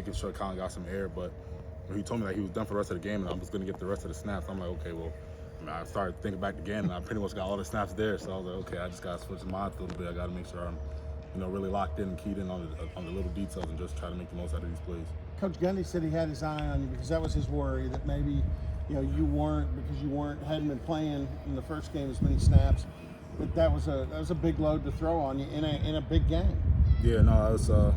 making sure Colin got some air. But when he told me that he was done for the rest of the game and I was going to get the rest of the snaps, I'm like, okay, well, I started thinking back the game and I pretty much got all the snaps there. So I was like, okay, I just got to switch the mind a little bit. I got to make sure I'm, really locked in and keyed in on the little details and just try to make the most out of these plays. Coach Gundy said he had his eye on you because that was his worry, that maybe you hadn't been playing in the first game as many snaps. But that was a big load to throw on you in a big game. Yeah, no,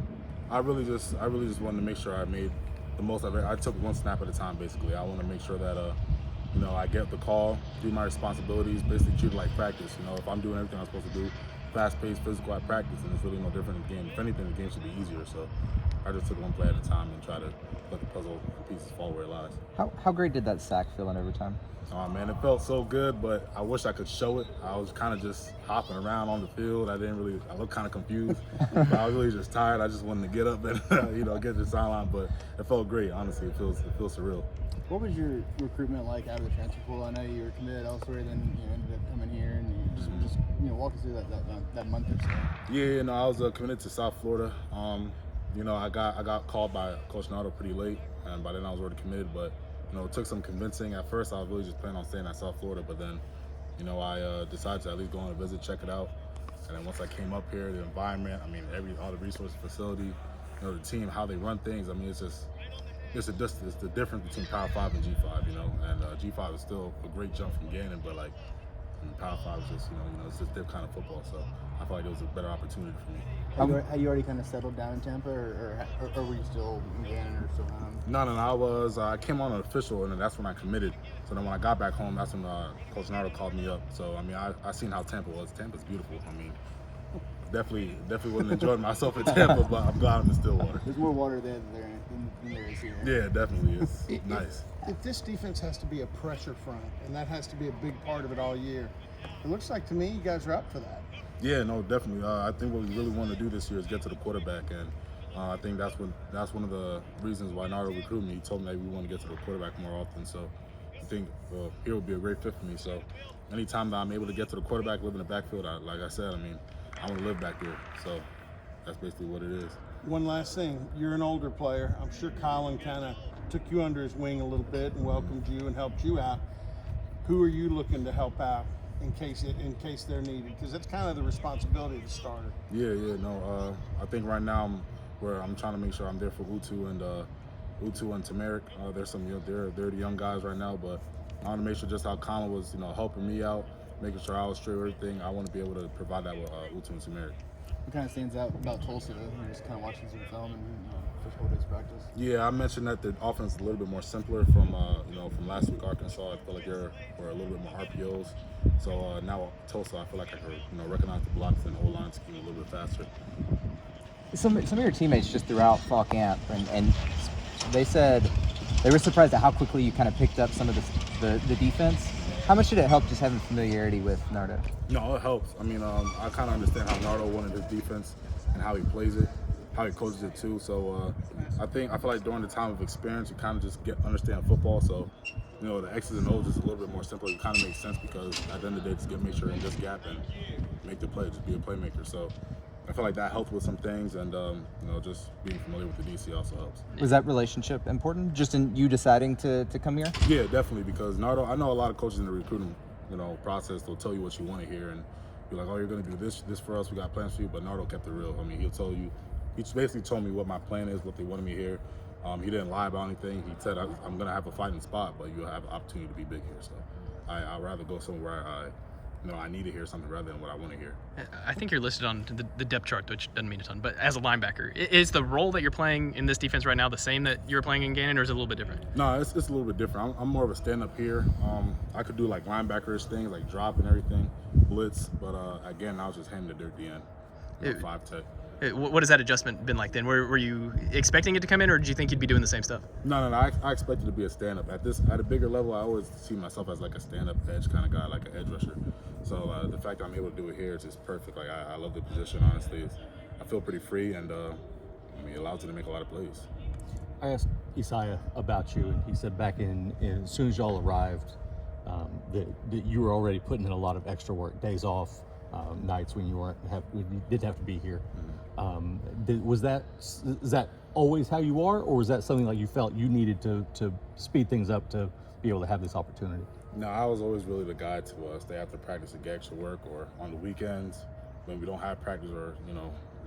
I really just wanted to make sure I made the most of it. I took one snap at a time, basically. I want to make sure that I get the call, do my responsibilities, basically treat it like practice. If I'm doing everything I'm supposed to do, fast-paced, physical at practice, and it's really no different in the game. If anything, the game should be easier. So I just took one play at a time and try to let the puzzle pieces fall where it lies. How great did that sack feel in overtime? Oh man, it felt so good, but I wish I could show it. I was kind of just hopping around on the field. I looked kind of confused. But I was really just tired. I just wanted to get up and get to the sideline, but it felt great. Honestly, it feels surreal. What was your recruitment like out of the transfer pool? I know you were committed elsewhere, then you ended up coming here, and you just walk us through that month or so. Yeah, I was committed to South Florida. I got called by Coach Nardo pretty late, and by then I was already committed. But it took some convincing. At first, I was really just planning on staying at South Florida, but then I decided to at least go on a visit, check it out. And then once I came up here, the environment, all the resources, facility, the team, how they run things. It's the difference between Power 5 and G5, and G5 is still a great jump from Gannon, but Power 5 is just, it's just different kind of football. So I felt like it was a better opportunity for me. Had you already kind of settled down in Tampa, or were you still in Gannon or still home? No, I came on an official, and then that's when I committed. So then when I got back home, that's when Coach Nardo called me up. So, I seen how Tampa was. Tampa's beautiful. Definitely wouldn't enjoy myself in Tampa, but I'm glad I'm in Stillwater. There's more water there than there is here. Yeah, definitely. It's nice. If this defense has to be a pressure front, and that has to be a big part of it all year, it looks like to me you guys are up for that. Yeah, no, definitely. I think what we really want to do this year is get to the quarterback, and I think that's one of the reasons why Nardo recruited me. He told me that we want to get to the quarterback more often, so I think here would be a great fit for me. So anytime that I'm able to get to the quarterback, live in the backfield, like I said, I want to live back there. So that's basically what it is. One last thing, you're an older player. I'm sure Colin kind of took you under his wing a little bit and welcomed you and helped you out. Who are you looking to help out in case they're needed? Because that's kind of the responsibility of the starter. I think right now I'm trying to make sure I'm there for Utu and Tamarick. There's they're the young guys right now, but I want to make sure just how Colin was helping me out, making sure I was straight with everything. I want to be able to provide that with Utu and Tamarick. What kind of stands out about Tulsa, though? You're just kind of watching some film and first 4 days practice. Yeah, I mentioned that the offense is a little bit more simpler from last week Arkansas. I feel like we're a little bit more RPOs. So now Tulsa, I feel like I could recognize the blocks and the O-line scheme a little bit faster. Some of your teammates just throughout fall camp, and they said they were surprised at how quickly you kind of picked up some of the defense. How much did it help just having familiarity with Nardo? No, it helps. I kind of understand how Nardo wanted his defense and how he plays it, how he coaches it too. So I feel like during the time of experience, you kind of just understand football. So the X's and O's is a little bit more simple. It kind of makes sense because at the end of the day, just make sure in this gap and make the play, just be a playmaker. So I feel like that helped with some things, and just being familiar with the DC also helps. Was that relationship important, just in you deciding to come here? Yeah, definitely, because Nardo, I know a lot of coaches in the recruiting process, they'll tell you what you want to hear, and you're like, oh, you're going to do this for us, we got plans for you, but Nardo kept it real. He'll tell you, he basically told me what my plan is, what they wanted me to hear. He didn't lie about anything. He said, I'm going to have a fighting spot, but you'll have an opportunity to be big here. So I'd rather go somewhere I need to hear something rather than what I want to hear. I think you're listed on the depth chart, which doesn't mean a ton, but as a linebacker, is the role that you're playing in this defense right now the same that you were playing in Gannon, or is it a little bit different? No, it's a little bit different. I'm more of a stand-up here. I could do like linebackerish things, like drop and everything, blitz, but again, I was just handing the dirt at the end, 5 tech. What has that adjustment been like then? Were you expecting it to come in, or did you think you'd be doing the same stuff? No. I expected to be a stand-up. At a bigger level, I always see myself as like a stand-up edge kind of guy, like an edge rusher. So the fact that I'm able to do it here is just perfect. Like I love the position, honestly. I feel pretty free, and it allows you to make a lot of plays. I asked Isaiah about you, and he said back in as soon as y'all arrived, that you were already putting in a lot of extra work, days off, nights when you didn't have to be here. Was that is that always how you are, or was that something like you felt you needed to speed things up to be able to have this opportunity? No, I was always really the guy to stay after practice and get extra work, or on the weekends when we don't have practice, or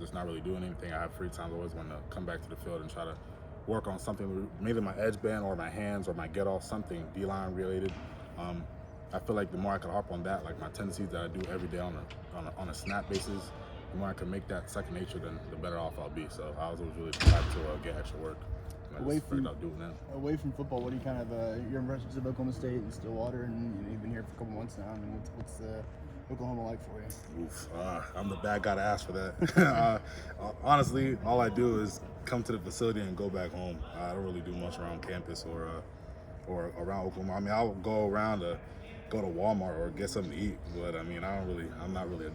just not really doing anything. I have free time. I always want to come back to the field and try to work on something, maybe my edge band or my hands or my get off, something D-line related. I feel like the more I can harp on that, like my tendencies that I do every day on a snap basis, the more I can make that second nature, then the better off I'll be. So I was always really excited to get extra work. And I just figured out doing that. Away from football, what do you kind of your impressions of Oklahoma State and Stillwater, and you've been here for a couple months now. I mean, what's Oklahoma like for you? Oof, I'm the bad guy to ask for that. Honestly, all I do is come to the facility and go back home. I don't really do much around campus or around Oklahoma. I mean, I'll go around to go to Walmart or get something to eat, but I mean, I'm not really a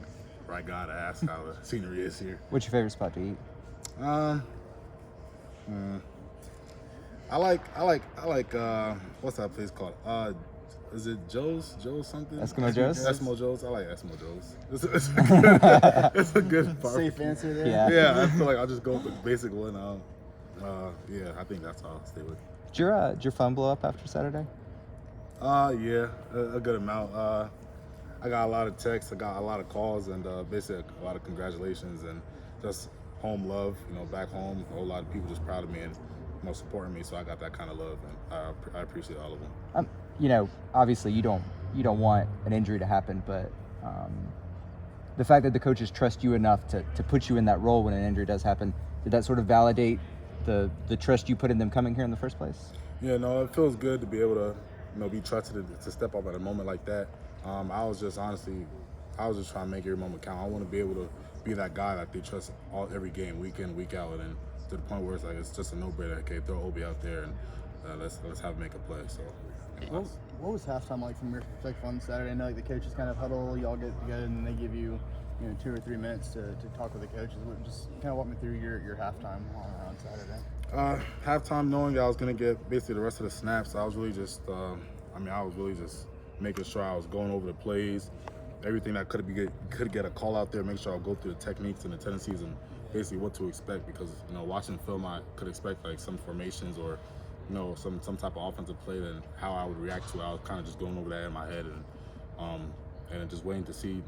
right guy to ask how the scenery is here. What's your favorite spot to eat? I like what's that place called? Is it Joe's something? Eskimo Joe's? Eskimo Joe's. I like Eskimo Joe's. It's a good barbecue. Safe answer there. Yeah. Yeah, I feel like I'll just go with the basic one. Yeah, I think that's all I'll stay with. Did your phone blow up after Saturday? Yeah, a good amount. I got a lot of texts, I got a lot of calls, and basically a lot of congratulations and just home love. Back home, a whole lot of people just proud of me and supporting me. So I got that kind of love, and I appreciate all of them. Obviously you don't want an injury to happen, but the fact that the coaches trust you enough to put you in that role when an injury does happen, did that sort of validate the trust you put in them coming here in the first place? Yeah, no, it feels good to be able to be trusted to step up at a moment like that. I was just trying to make every moment count. I want to be able to be that guy that they trust every game, week in, week out, and to the point where it's just a no-brainer. Okay, throw Obi out there and let's have him make a play. So. What was halftime like from your perspective on Saturday? I know like the coaches kind of huddle, y'all get together, and they give you 2 or 3 minutes to talk with the coaches. Just kind of walk me through your halftime on Saturday. Halftime, knowing that I was going to get basically the rest of the snaps, I was really just making sure I was going over the plays, everything that could get a call out there, make sure I go through the techniques and the tendencies and basically what to expect, because watching film I could expect like some formations or some type of offensive play, then how I would react to it. I was kind of just going over that in my head and just waiting to see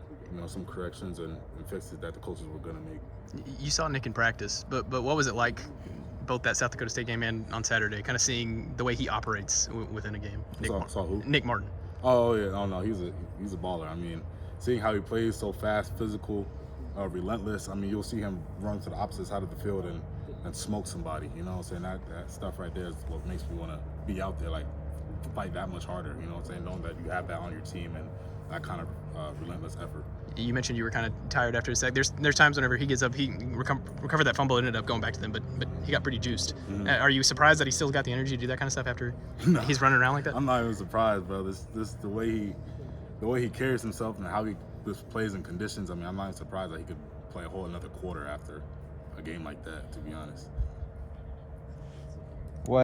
some corrections and fixes that the coaches were going to make. You saw Nick in practice, but what was it like, both that South Dakota State game and on Saturday, kind of seeing the way he operates within a game? Saw who? Nick Martin. Oh yeah, no, he's a baller. I mean, seeing how he plays so fast, physical, relentless. I mean, you'll see him run to the opposite side of the field and smoke somebody. You know what I'm saying? That stuff right there is what makes me want to be out there, like fight that much harder. You know what I'm saying? Knowing that you have that on your team and that kind of relentless effort. You mentioned you were kind of tired after a sack. There's times whenever he gets up, he recovered that fumble, ended up going back to them, but he got pretty juiced. Mm-hmm. Are you surprised that he still got the energy to do that kind of stuff after he's running around like that? I'm not even surprised, bro. This the way he carries himself and how he just plays in conditions. I mean, I'm not even surprised that he could play a whole another quarter after a game like that, to be honest.